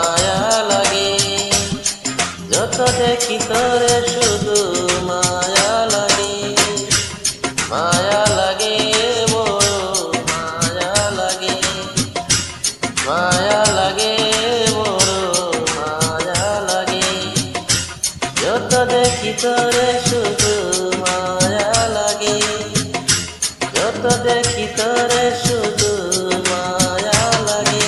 মায়া লাগে। যত দেখি তোরে শুধু মায়া লাগে, মায়া লাগে বড় মায়া লাগে, মায়া লাগে বড় মায়া লাগে। যত দেখি তোরে শুধু মায়া লাগে, যত দেখি তোরে শুধু মায়া লাগে।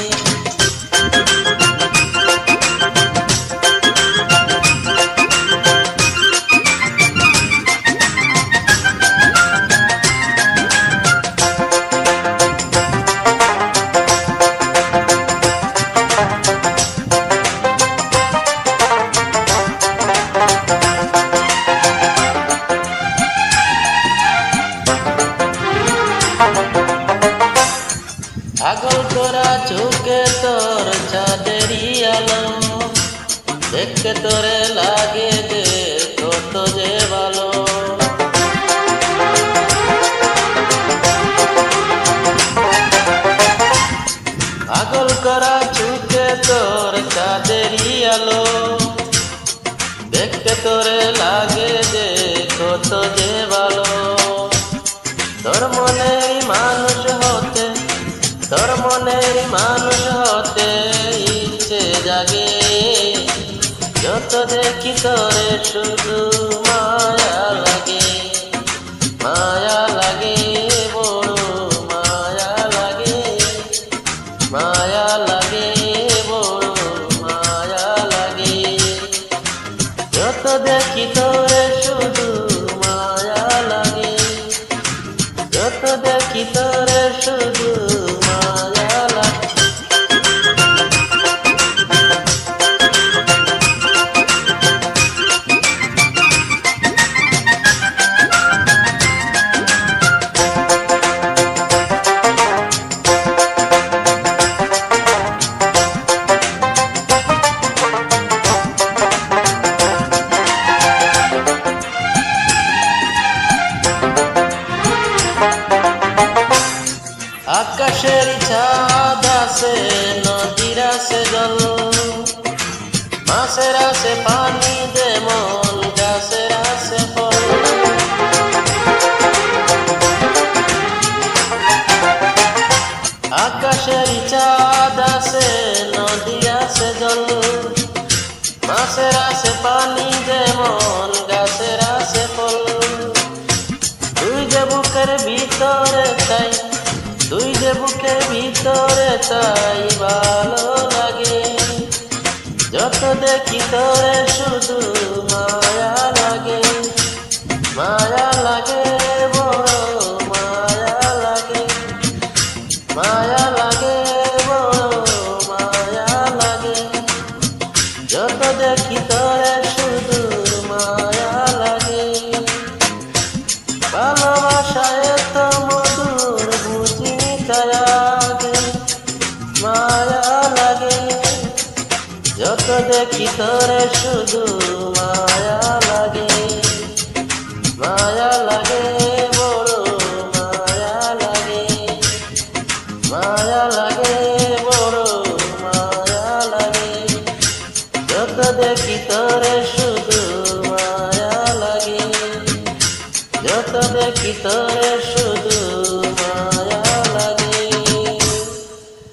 পাগল করা চোখে তোর চাঁদেরই আলো, দেখতে তোরে লাগে যে কত যে ভালো। পাগল করা চোখে তোর চাঁদেরই আলো, দেখতে তোরে লাগে যে কত যে ভালো। তোর মনের মানুষ হতে, তোর মনের মানুষ হতে ইচ্ছে জাগে। যত দেখি তোরে শুধু মায়া লাগে, মায়া লাগে বড় মায়া লাগে, মায়া লাগে বড় মায়া লাগে। যত দেখি তোরে শুধু মায়া লাগে, যত দেখি তোরে শুধু মায়া লাগে। আকাশের চাঁদ আছে, নদীর আছে জল, মাছের আছে পানি যেমন, গাছের আছে ফল। আকাশের চাঁদ আছে, নদী আছে জল, মাছের আছে পানি যেমন, গাছের আছে ফল। তুই যে বুকের ভিতরে তাই, তুই যে বুকের ভিতরে তাই ভালো লাগে। যত দেখি তোরে শুধু মায়া লাগে, মায়া লাগে বড় মায়া লাগে, মায়া লাগে বড় মায়া লাগে। যত দেখি তোরে শুধু মায়া লাগে। ভালোবাসায় এত মধুর বুঝিনি তাই আগে, মায়া লাগে। যত দেখি তোরে শুধু মায়া লাগে, মায়া লাগে বড় মায়া লাগে, মায়া লাগে বড় মায়া লাগে। যত দেখি তোরে শুধু মায়া লাগে, যত দেখি তোরে